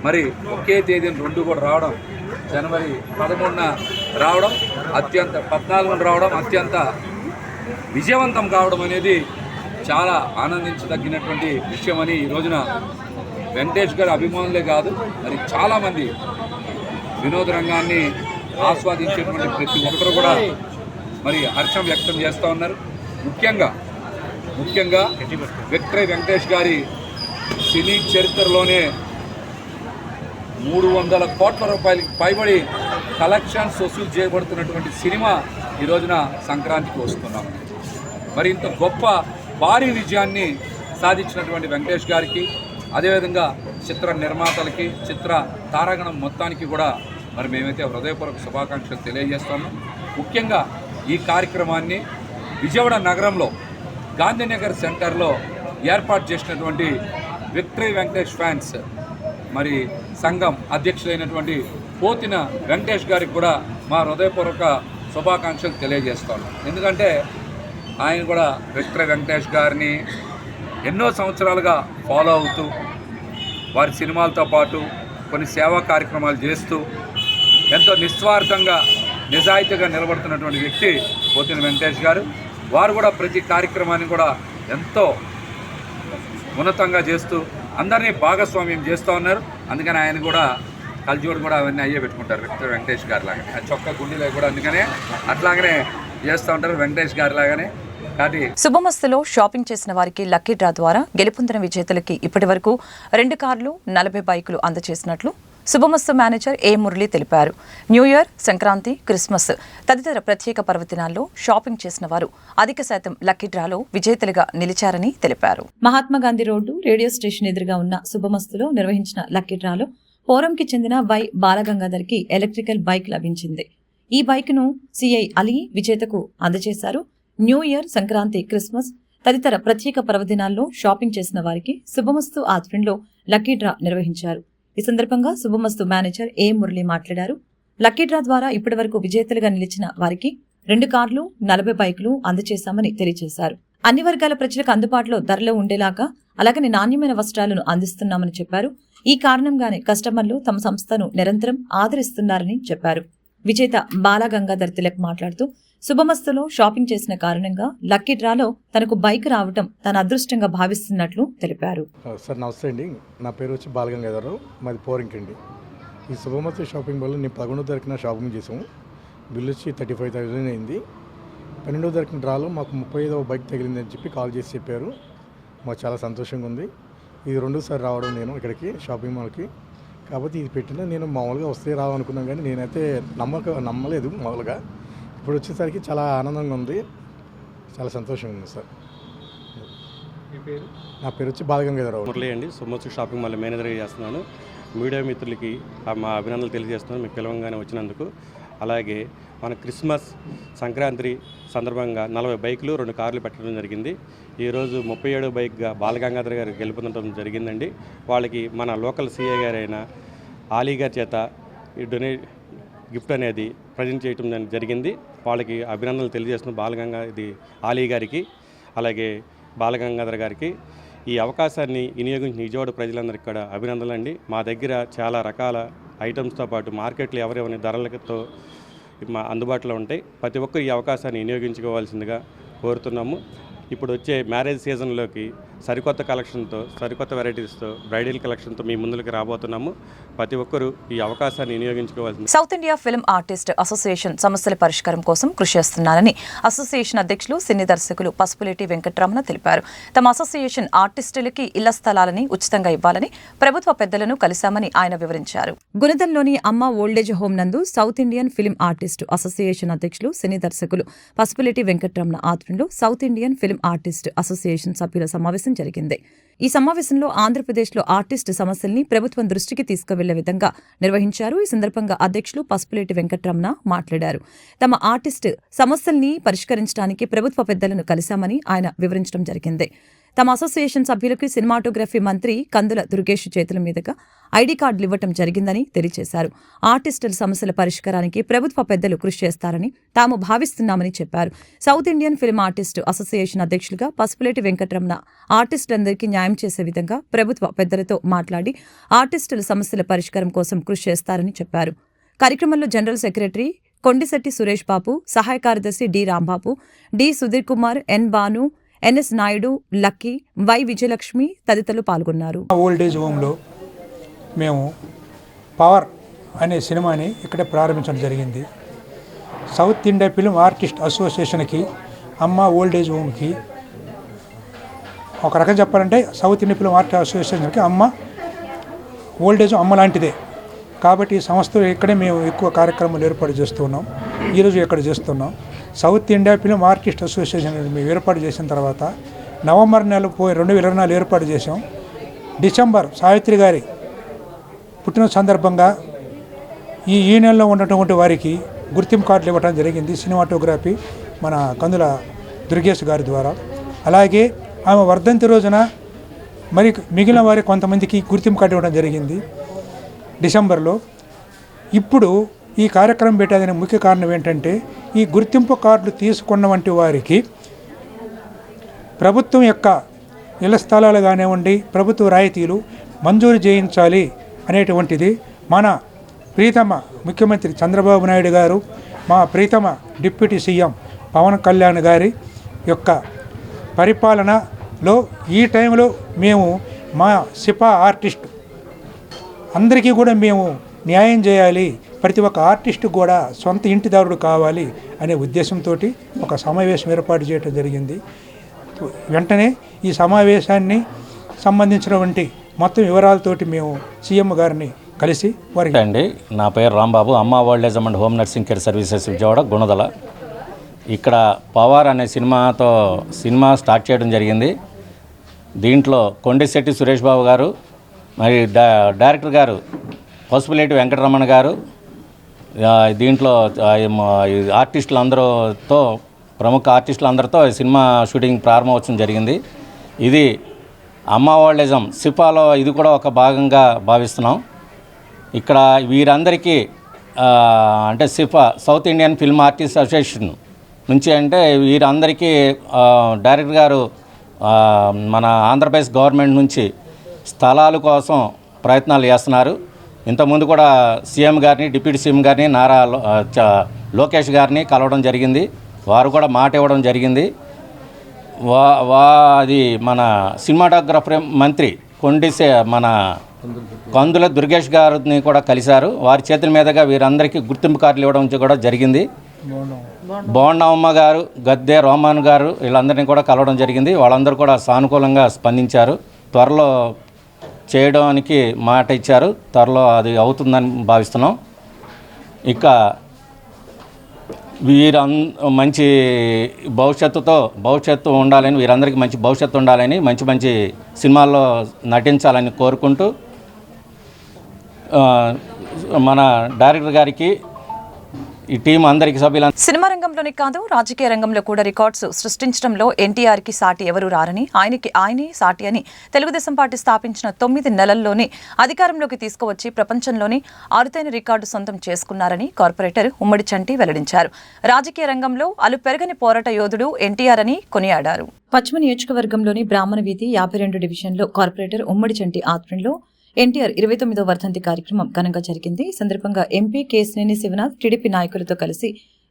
మరి ఒకే తేదీని 2 కూడా రావడం, జనవరి 13న రావడం, 14న రావడం అత్యంత విజయవంతం కావడం అనేది చాలా ఆనందించదగినటువంటి విషయమని ఈ రోజున వెంకటేష్ గారి అభిమానులే కాదు, మరి చాలామంది వినోద రంగాన్ని ఆస్వాదించేటువంటి ప్రతి ఒక్కరు కూడా మరి హర్షం వ్యక్తం చేస్తూ ఉన్నారు. ముఖ్యంగా విక్టరీ వెంకటేష్ గారి సినీ చరిత్రలోనే 300 కోట్ల రూపాయలకి పైబడి కలెక్షన్స్ వసూలు చేయబడుతున్నటువంటి సినిమా ఈ రోజున సంక్రాంతికి వస్తున్నాం. మరి ఇంత గొప్ప భారీ విజయాన్ని సాధించినటువంటి వెంకటేష్ గారికి, అదేవిధంగా చిత్ర నిర్మాతలకి, చిత్ర తారాగణం మొత్తానికి కూడా మరి మేమైతే హృదయపూర్వక శుభాకాంక్షలు తెలియజేస్తాము. ముఖ్యంగా ఈ కార్యక్రమాన్ని విజయవాడ నగరంలో గాంధీనగర్ సెంటర్లో ఏర్పాటు చేసినటువంటి విక్టరీ వెంకటేష్ ఫ్యాన్స్ మరి సంఘం అధ్యక్షులైనటువంటి పోతిన వెంకటేష్ గారికి కూడా మా హృదయపూర్వక శుభాకాంక్షలు తెలియజేస్తాను. ఎందుకంటే ఆయన కూడా విక్టరీ వెంకటేష్ గారిని ఎన్నో సంవత్సరాలుగా ఫాలో అవుతూ వారి సినిమాలతో పాటు కొన్ని సేవా కార్యక్రమాలు చేస్తూ ఎంతో నిస్వార్థంగా నిజాయితీగా నిలబడుతున్నటువంటి వ్యక్తి పోతిన వెంకటేష్ గారు. వారు కూడా ప్రతి కార్యక్రమాన్ని కూడా ఎంతో ఉన్నతంగా చేస్తూ అందరినీ భాగస్వామ్యం చేస్తూ ఉన్నారు. అందుకని ఆయన కూడా కల్జోడు కూడా అవన్నీ అయ్యే పెట్టుకుంటారు విక్టరీ వెంకటేష్ గారి లాగానే, ఆ చొక్క గుండెలో కూడా అందుకనే అట్లాగనే చేస్తూ ఉంటారు వెంకటేష్ గారి లాగానే. శుభమస్తులో షాపింగ్ చేసిన వారికి లక్కీ డ్రా ద్వారా గెలుపొందిన విజేతలకి ఇప్పటి వరకు 2 కార్లు, 40 బైకులు అందజేసినట్లు శుభమస్తు మేనేజర్ ఏ మురళి తెలిపారు. న్యూ ఇయర్, సంక్రాంతి, క్రిస్మస్ తదితర ప్రత్యేక పర్వదినాల్లో షాపింగ్ చేసిన వారు అధిక శాతం లక్కీ డ్రాలో విజేతలుగా నిలిచారని తెలిపారు. మహాత్మాగాంధీ రోడ్డు రేడియో స్టేషన్ ఎదురుగా ఉన్న శుభమస్తులో నిర్వహించిన లక్కీ డ్రాలో పోరంకి చెందిన వై బాలగంగాధర్కి ఎలక్ట్రికల్ బైక్ లభించింది. ఈ బైక్ను సిఐ అలీ విజేతకు అందజేశారు. న్యూ ఇయర్, సంక్రాంతి, క్రిస్మస్ తదితర ప్రత్యేక పర్వదినాల్లో షాపింగ్ చేసిన వారికి శుభమస్తు ఆధ్వర్యంలో లక్కీ డ్రా నిర్వహించారు. ఈ సందర్భంగా శుభమస్తు మేనేజర్ ఏ మురళి మాట్లాడారు. లక్కీ డ్రా ద్వారా ఇప్పటి వరకు విజేతలుగా నిలిచిన వారికి 2 కార్లు, 40 బైకులు అందజేశామని తెలియజేశారు. అన్ని వర్గాల ప్రజలకు అందుబాటులో ధరలో ఉండేలాగా అలాగనే నాణ్యమైన వస్త్రాలను అందిస్తున్నామని చెప్పారు. ఈ కారణంగానే కస్టమర్లు తమ సంస్థను నిరంతరం ఆదరిస్తున్నారని చెప్పారు. విజేత బాలగంగాధర్ తిలక్ మాట్లాడుతూ శుభమస్తులో షాపింగ్ చేసిన కారణంగా లక్కీ డ్రాలో తనకు బైక్ రావటం తన అదృష్టంగా భావిస్తున్నట్లు తెలిపారు. సార్ నమస్తే అండి, నా పేరు వచ్చి బాలగంగాధర్, మాది పోరింకండి. ఈ శుభమస్తు షాపింగ్ వల్ల నేను 11వ తారీఖున షాపింగ్ చేసాము. బిల్ వచ్చి 35,000 అయింది. 12వ తారీఖున డ్రాలో మాకు 35వ బైక్ తగిలిందని చెప్పి కాల్ చేసి చెప్పారు. మాకు చాలా సంతోషంగా ఉంది. ఇది 2సారి రావడం నేను ఇక్కడికి షాపింగ్ మాల్కి. కాబట్టి ఇది పెట్టినా నేను మామూలుగా వస్తే రావాలనుకున్నాను, కానీ నేనైతే నమ్మలేదు మామూలుగా. ఇప్పుడు వచ్చేసరికి చాలా ఆనందంగా ఉంది, చాలా సంతోషంగా ఉంది సార్. నా పేరు వచ్చి బాలగంగాధర్ మురళి అండి, శుభమస్తు షాపింగ్ మాల్ మేనేజర్గా చేస్తున్నాను. మీడియా మిత్రులకి మా అభినందనలు తెలియజేస్తున్నాను మీకు పిలవంగానే వచ్చినందుకు. అలాగే మన క్రిస్మస్, సంక్రాంతి సందర్భంగా 40 బైకులు, 2 కార్లు పెట్టడం జరిగింది. ఈరోజు 37వ బైక్గా బాలగంగాధర్ గారు గెలుపొందడం జరిగిందండి. వాళ్ళకి మన లోకల్ సిఐ గారైన ఆలీ గారి చేత ఈ గిఫ్ట్ అనేది ప్రజెంట్ చేయడం జరిగింది. వాళ్ళకి అభినందనలు తెలియజేస్తున్నాం ఆలీ గారికి, అలాగే బాలగంగాధర్ గారికి. ఈ అవకాశాన్ని వినియోగించిన విజయవాడ ప్రజలందరికీ కూడా అభినందనలు అండి. మా దగ్గర చాలా రకాల ఐటమ్స్తో పాటు మార్కెట్లో ఎవరెవరి ధరలతో అందుబాటులో ఉంటాయి. ప్రతి ఒక్కరు ఈ అవకాశాన్ని వినియోగించుకోవాల్సిందిగా కోరుతున్నాము. ఇప్పుడు వచ్చే మ్యారేజ్ సీజన్లోకి సరికొత్త కలెక్షన్తో, సరికొత్త వెరైటీస్తో, బ్రైడల్ కలెక్షన్తో మీ ముందుకు రాబోతున్నాము. ప్రతి ఒక్కరూ ఈ అవకాశాన్ని వినియోగించుకోవాల్సింది. South India film artist association సమస్యల పరిష్కారం కోసం కృషి చేస్తున్నారని అసోసియేషన్ అధ్యక్షులు సినీ దర్శకులు పసుపులేటి వెంకటరమణ తెలిపారు. తమ అసోసియేషన్ ఆర్టిస్టులకి ఇళ్ల స్థలాలని ఉచితంగా ఇవ్వాలని ప్రభుత్వ పెద్దలను కలిశామని ఆయన వివరించారు. గుణదల్లోని అమ్మ ఓల్డేజ్ హోమ్ నందు south Indian film artist association అధ్యక్షులు సినీ దర్శకులు పసుపులేటి వెంకటరమణ ఆధ్వర్యంలో south Indian film artist association సభ్యుల సమావేశం జరిగింది. ఈ సమావేశంలో ఆంధ్రప్రదేశ్లో ఆర్టిస్టు సమస్యల్ని ప్రభుత్వం దృష్టికి తీసుకువెళ్లే విధంగా నిర్వహించారు. ఈ సందర్భంగా అధ్యక్షులు పసుపులేటి వెంకటరమణ మాట్లాడారు. తమ ఆర్టిస్టు సమస్యల్ని పరిష్కరించడానికి ప్రభుత్వ పెద్దలను కలిశామని ఆయన వివరించడం జరిగింది. తమ అసోసియేషన్ సభ్యులకు సినిమాటోగ్రఫీ మంత్రి కందుల దుర్గేష్ చేతుల మీదుగా ఐడీ కార్డులు ఇవ్వటం జరిగిందని తెలియజేశారు. ఆర్టిస్టుల సమస్యల పరిష్కారానికి ప్రభుత్వ పెద్దలు కృషి చేస్తారని తాము భావిస్తున్నామని చెప్పారు. South Indian film artist association అధ్యక్షులుగా పసుపులేటి వెంకటరమణ ఆర్టిస్టులందరికీ న్యాయం చేసే విధంగా ప్రభుత్వ పెద్దలతో మాట్లాడి ఆర్టిస్టుల సమస్యల పరిష్కారం కోసం కృషి చేస్తారని చెప్పారు. కార్యక్రమంలో జనరల్ సెక్రటరీ కొండిశెట్టి సురేష్ బాబు, సహాయ కార్యదర్శి D Rambabu, D Sudheer Kumar, N Banu, NS Naidu, Lucky, Y Vijayalakshmi తదితరులు పాల్గొన్నారు. ఓల్డేజ్ హోమ్లో మేము పవర్ అనే సినిమాని ఇక్కడే ప్రారంభించడం జరిగింది. సౌత్ ఇండియా ఫిల్మ్ ఆర్టిస్ట్ అసోసియేషన్కి, అమ్మ ఓల్డేజ్ హోమ్కి, ఒక రకం చెప్పాలంటే సౌత్ ఇండియా ఫిల్మ్ ఆర్టిస్ట్ అసోసియేషన్కి అమ్మ ఓల్డేజ్ అమ్మ లాంటిదే. కాబట్టి ఈ సంస్థలో ఇక్కడే మేము ఎక్కువ కార్యక్రమాలు ఏర్పాటు చేస్తున్నాం. ఈరోజు ఇక్కడ చేస్తున్నాం. South India film artist association మేము ఏర్పాటు చేసిన తర్వాత నవంబర్ నెల 2024 ఏర్పాటు చేసాం. డిసెంబర్ సావిత్రి గారి పుట్టిన సందర్భంగా ఈ యూనియన్లో ఉన్నటువంటి వారికి గుర్తింపు కార్డులు ఇవ్వడం జరిగింది. సినిమాటోగ్రఫీ మన కందుల దుర్గేష్ గారి ద్వారా. అలాగే ఆమె వర్ధంతి రోజున మరి మిగిలిన వారి కొంతమందికి గుర్తింపు కార్డు ఇవ్వడం జరిగింది డిసెంబర్లో. ఇప్పుడు ఈ కార్యక్రమం పెట్టేదని ముఖ్య కారణం ఏంటంటే ఈ గుర్తింపు కార్డులు తీసుకున్న వంటి వారికి ప్రభుత్వం యొక్క ఇళ్ల స్థలాలు కానివ్వండి, ప్రభుత్వ రాయితీలు మంజూరు చేయించాలి అనేటువంటిది మన ప్రీతమ ముఖ్యమంత్రి చంద్రబాబు నాయుడు గారు, మా ప్రీతమ డిప్యూటీ సీఎం పవన్ కళ్యాణ్ గారి యొక్క పరిపాలనలో ఈ టైంలో మేము మా సిపా ఆర్టిస్ట్ అందరికీ కూడా మేము న్యాయం చేయాలి, ప్రతి ఒక్క ఆర్టిస్టు కూడా సొంత ఇంటిదారుడు కావాలి అనే ఉద్దేశంతో ఒక సమావేశం ఏర్పాటు చేయడం జరిగింది. వెంటనే ఈ సమావేశాన్ని సంబంధించినటువంటి మొత్తం వివరాలతోటి మేము సీఎం గారిని కలిసి వారికి అండి. నా పేరు రాంబాబు, అమ్మ old age and home nursing care services Vijayawada Gunadala. ఇక్కడ పవర్ అనే సినిమా స్టార్ట్ చేయడం జరిగింది. దీంట్లో కొండిశెట్టి సురేష్ బాబు గారు, మరి డైరెక్టర్ గారు పసుపులేటి వెంకటరమణ గారు, దీంట్లో ఆర్టిస్టులందరితో ప్రముఖ ఆర్టిస్టులందరితో సినిమా షూటింగ్ ప్రారంభోత్సవం జరిగింది. ఇది అమ్మ ఓల్డేజం సిపాలో ఇది కూడా ఒక భాగంగా భావిస్తున్నాం. ఇక్కడ వీరందరికీ అంటే SIFA South Indian film artist association నుంచి అంటే వీరందరికీ డైరెక్టర్ గారు మన ఆంధ్రప్రదేశ్ గవర్నమెంట్ నుంచి స్థలాల కోసం ప్రయత్నాలు చేస్తున్నారు. ఇంతకుముందు కూడా సీఎం గారిని, డిప్యూటీ సీఎం గారిని, నారా లోకేష్ గారిని కలవడం జరిగింది. వారు కూడా మాట ఇవ్వడం జరిగింది. అది మన సినిమాటోగ్రఫీ మంత్రి మన కందుల దుర్గేష్ గారిని కూడా కలిశారు. వారి చేతుల మీదుగా వీరందరికీ గుర్తింపు కార్డులు ఇవ్వడం కూడా జరిగింది. బోండమ్మ గారు, గద్దె రోమన్ గారు వీళ్ళందరినీ కూడా కలవడం జరిగింది. వాళ్ళందరూ కూడా సానుకూలంగా స్పందించారు. త్వరలో చేయడానికి మాట ఇచ్చారు. త్వరలో అది అవుతుందని భావిస్తున్నాం. ఇక మంచి భవిష్యత్తు ఉండాలని, వీరందరికీ మంచి భవిష్యత్తు ఉండాలని, మంచి సినిమాల్లో నటించాలని కోరుకుంటూ మన డైరెక్టర్ గారికి, ఈ టీం అందరికీ సభ్యులు. సినిమా రంగంలోనే కాదు రాజకీయ రంగంలో కూడా రికార్డ్స్ సృష్టించడంలో ఎన్టీఆర్కి సాటి ఎవరు రారని, ఆయనే సాటి అని తెలుగుదేశం పార్టీ స్థాపించిన 9 నెలల్లోనే అధికారంలోకి తీసుకువచ్చి ప్రపంచంలోని అరుదైన రికార్డు సొంతం చేసుకున్నారని కార్పొరేటర్ ఉమ్మడి చంటి వెల్లడించారు. రాజకీయ రంగంలో అలుపెరగని పోరాట యోధుడు ఎన్టీఆర్ అని కొనియాడారు. పశ్చిమ నియోజకవర్గంలోని బ్రాహ్మణ వీధి 52 డివిజన్లో కార్పొరేటర్ ఉమ్మడి చంటి ఆధ్వర్యంలో ఎన్టీఆర్ 29వ వర్ధంతి కార్యక్రమం ఘనంగా జరిగింది. ఈ సందర్భంగా ఎంపీ కేశినేని శివనాథ్ టీడీపీ నాయకులతో కలిసి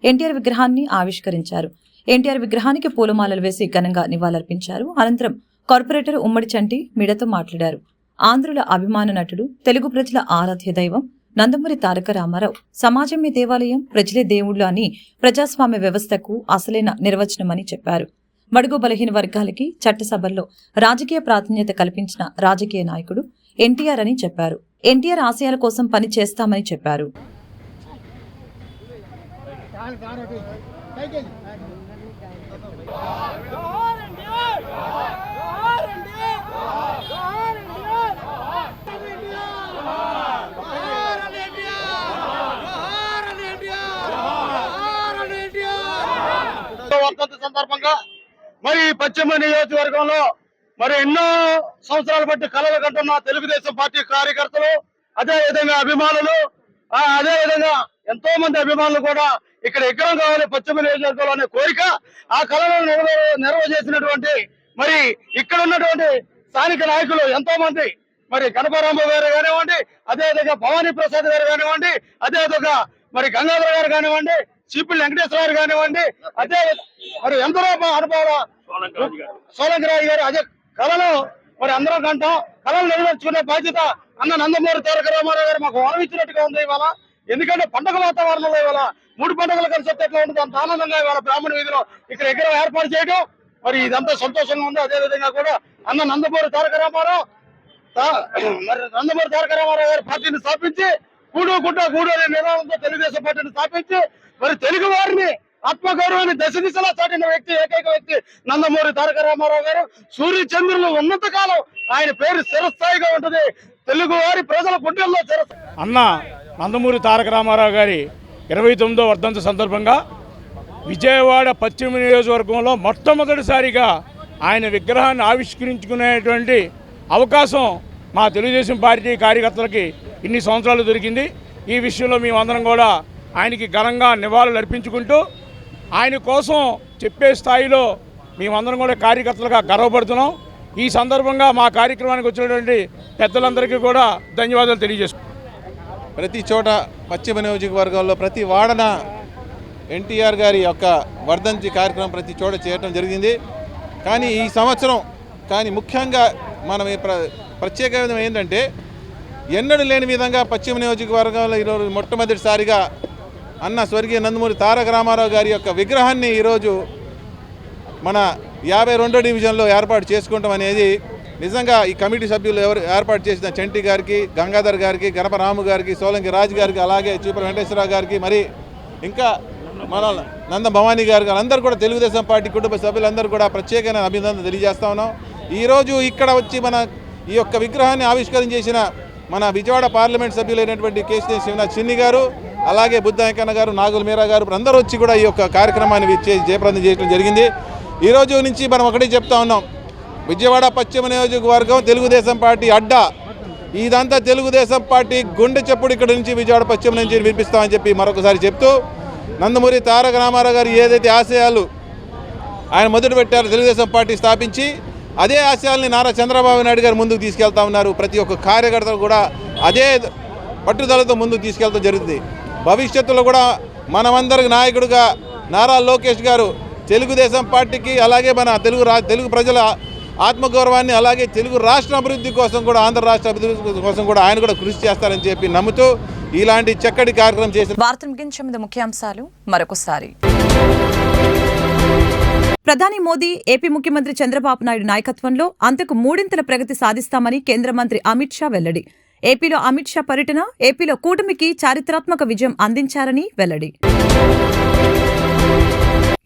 ఎన్టీఆర్ విగ్రహాన్ని ఆవిష్కరించారు. ఎన్టీఆర్ విగ్రహానికి పూలమాలలు వేసి ఘనంగా నివాళులర్పించారు. అనంతరం కార్పొరేటర్ ఉమ్మడి చంటి మీడియాతో మాట్లాడారు. ఆంధ్రుల అభిమాన నటుడు, తెలుగు ప్రజల ఆరాధ్య దైవం నందమూరి తారక రామారావు సమాజమే దేవాలయం, ప్రజలే దేవుళ్లు అని ప్రజాస్వామ్య వ్యవస్థకు అసలైన నిర్వచనమని చెప్పారు. బడుగు బలహీన వర్గాలకి చట్టసభల్లో రాజకీయ ప్రాధాన్యత కల్పించిన రాజకీయ నాయకుడు ఎన్టీఆర్ అని చెప్పారు. ఎన్టీఆర్ ఆశయాల కోసం పని చేస్తామని చెప్పారు. వర్ధంతి సందర్భంగా మరి పశ్చిమ నియోజకవర్గంలో మరి ఎన్నో సంవత్సరాల బట్టి కలలు కంటున్న తెలుగుదేశం పార్టీ కార్యకర్తలు, అదే విధంగా అభిమానులు, అదే విధంగా ఎంతో మంది అభిమానులు కూడా ఇక్కడ విగ్రహం కావాలి పశ్చిమ నియోజకవర్గంలో అనే కోరిక, ఆ కళలను నెరవేర్చేసినటువంటి మరి ఇక్కడ ఉన్నటువంటి స్థానిక నాయకులు ఎంతో మంది, మరి గణపరాంబాబు గారు కానివ్వండి, అదే విధంగా భవానీ ప్రసాద్ గారు కానివ్వండి, అదే విధంగా మరి గంగాధర గారు కానివ్వండి, సిపిల్ వెంకటేశ్వర గారు కానివ్వండి, అదే మరి ఎందరో అనుభవాల సోలంకరాజు గారు, అదే కళలు మరి అందరం కంటాం. కళలు నెరవేర్చుకునే బాధ్యత అన్న నందమూరి తారక రామారావు గారు మాకు వరం ఇచ్చినట్టుగా ఉంది ఇవాళ. ఎందుకంటే పండుగ వాతావరణంలో ఇవాళ 3 పండుగలు కలిసి వస్తే ఎట్లా ఉంటుంది అంత ఆనందంగా ఇవాళ బ్రాహ్మణ వీధిలో ఇక్కడ విగ్రహం ఏర్పాటు చేయడం మరి ఇదంతా సంతోషంగా ఉంది. అదే విధంగా కూడా అన్న నందమూరి తారక రామారావు గారి పార్టీని స్థాపించి కూడు అనే నినాదంతో తెలుగుదేశం పార్టీని స్థాపించి మరి తెలుగు వారిని ఆత్మగౌరవాన్ని దశ దిశలా చాటిన వ్యక్తి, ఏకైక వ్యక్తి నందమూరి తారక రామారావు గారు. సూర్య చంద్రులు ఉన్నంత కాలం ఆయన పేరు చిరస్థాయిగా ఉంటుంది. తెలుగు వారి ప్రజల గుండెల్లో అన్న నందమూరి తారక రామారావు గారి 29వ వర్ధంతి సందర్భంగా విజయవాడ పశ్చిమ నియోజకవర్గంలో మొట్టమొదటిసారిగా ఆయన విగ్రహాన్ని ఆవిష్కరించుకునేటువంటి అవకాశం మా తెలుగుదేశం పార్టీ కార్యకర్తలకి ఇన్ని సంవత్సరాలు దొరికింది. ఈ విషయంలో మేమందరం కూడా ఆయనకి ఘనంగా నివాళులు అర్పించుకుంటూ ఆయన కోసం చెప్పే స్థాయిలో మేమందరం కూడా కార్యకర్తలుగా గర్వపడుతున్నాం. ఈ సందర్భంగా మా కార్యక్రమానికి వచ్చినటువంటి పెద్దలందరికీ కూడా ధన్యవాదాలు తెలియజేసుకుంటాం. ప్రతి చోట పశ్చిమ నియోజకవర్గాల్లో ప్రతి వాడన ఎన్టీఆర్ గారి యొక్క వర్ధంతి కార్యక్రమం ప్రతి చోట చేయడం జరిగింది. కానీ ఈ సంవత్సరం ముఖ్యంగా మనం ప్రత్యేకమైన ఏంటంటే ఎన్నడూ లేని విధంగా పశ్చిమ నియోజకవర్గంలో ఈరోజు మొట్టమొదటిసారిగా అన్న స్వర్గీయ నందమూరి తారక రామారావు గారి యొక్క విగ్రహాన్ని ఈరోజు మన 52వ డివిజన్లో ఏర్పాటు చేసుకుంటాం అనేది నిజంగా ఈ కమిటీ సభ్యులు ఎవరు ఏర్పాటు చేసిన చంటి గారికి, గంగాధర్ గారికి, గణపరాము గారికి, సోలంకి రాజు గారికి, అలాగే చూపర వెంకటేశ్వరరావు గారికి, మరి ఇంకా మన నంద భవానీ గారికి, అందరూ కూడా తెలుగుదేశం పార్టీ కుటుంబ సభ్యులందరూ కూడా ప్రత్యేకమైన అభినందనలు తెలియజేస్తా ఉన్నాం. ఈరోజు ఇక్కడ వచ్చి మన ఈ యొక్క విగ్రహాన్ని ఆవిష్కరించేసిన మన విజయవాడ పార్లమెంట్ సభ్యులైనటువంటి కేసీ శివనాథ్ చిన్ని గారు, అలాగే బుద్ధాంకన్న గారు, నాగుల మీరా గారు అందరూ వచ్చి కూడా ఈ యొక్క కార్యక్రమాన్ని జయప్రదం చేయడం జరిగింది. ఈరోజు నుంచి మనం ఒకటి చెప్తా ఉన్నాం, విజయవాడ పశ్చిమ నియోజకవర్గం తెలుగుదేశం పార్టీ అడ్డా, ఇదంతా తెలుగుదేశం పార్టీ గుండె చెప్పుడు ఇక్కడ నుంచి విజయవాడ పశ్చిమ నుంచి వినిపిస్తామని చెప్పి మరొకసారి చెప్తూ, నందమూరి తారక రామారావు గారు ఏదైతే ఆశయాలు ఆయన మొదలు పెట్టారో తెలుగుదేశం పార్టీ స్థాపించి, అదే ఆశయాల్ని నారా చంద్రబాబు నాయుడు గారు ముందుకు తీసుకెళ్తా ఉన్నారు. ప్రతి ఒక్క కార్యకర్తలు కూడా అదే పట్టుదలతో ముందుకు తీసుకెళ్తాం జరుగుతుంది. భవిష్యత్తులో కూడా మనమందరికి నాయకుడిగా నారా లోకేష్ గారు తెలుగుదేశం పార్టీకి, అలాగే మన తెలుగు ప్రజల ఆత్మగౌరవాన్ని, అలాగే తెలుగు రాష్ట్ర అభివృద్ధి కోసం కూడా, ఆంధ్ర రాష్ట్ర అభివృద్ధి కోసం కూడా ఆయన కూడా కృషి చేస్తారని చెప్పి నమ్ముతూ ఇలాంటి చక్కటి కార్యక్రమం చేసిన వార్తలు ముగించే ముందు ముఖ్యాంశాలు మరొకసారి. ప్రధాని మోదీ, ఏపీ ముఖ్యమంత్రి చంద్రబాబు నాయుడు నాయకత్వంలో అంతకు 3 ప్రగతి సాధిస్తామని కేంద్ర మంత్రి అమిత్ షా వెల్లడి. ఏపీలో అమిత్ షా పర్యటన, ఏపీలో కూటమికి చారిత్రాత్మక విజయం అందించారని వెల్లడి.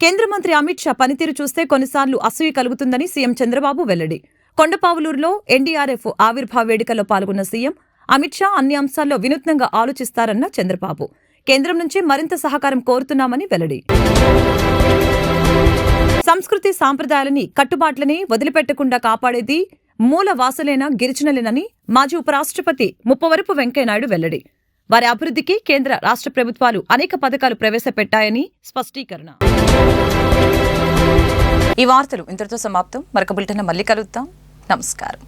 కేంద్ర మంత్రి అమిత్ షా పనితీరు చూస్తే కొన్నిసార్లు అసూయ కలుగుతుందని సీఎం చంద్రబాబు వెల్లడి. కొండపావులూరులో ఎన్డీఆర్ఎఫ్ ఆవిర్భావ వేడుకల్లో పాల్గొన్న సీఎం అమిత్ షా అన్ని అంశాల్లో వినూత్నంగా ఆలోచిస్తారన్న చంద్రబాబు. కేంద్రం నుంచి మరింత సహకారం కోరుతున్నామని వెల్లడి. సంస్కృతి సాంప్రదాయాలని, కట్టుబాట్లని వదిలిపెట్టకుండా కాపాడేది మూల వాసులైన గిరిజనులేనని మాజీ ఉపరాష్ట్రపతి ముప్పవరపు వెంకయ్యనాయుడు వెల్లడి. వారి అభివృద్ధికి కేంద్ర రాష్ట్ర ప్రభుత్వాలు అనేక పథకాలు ప్రవేశపెట్టాయని స్పష్టీకరణ. ఈ వార్తలు ఇంతటితో సమాప్తం. మరొక బులెటిన్ మళ్ళీ కలుద్దాం. నమస్కారం.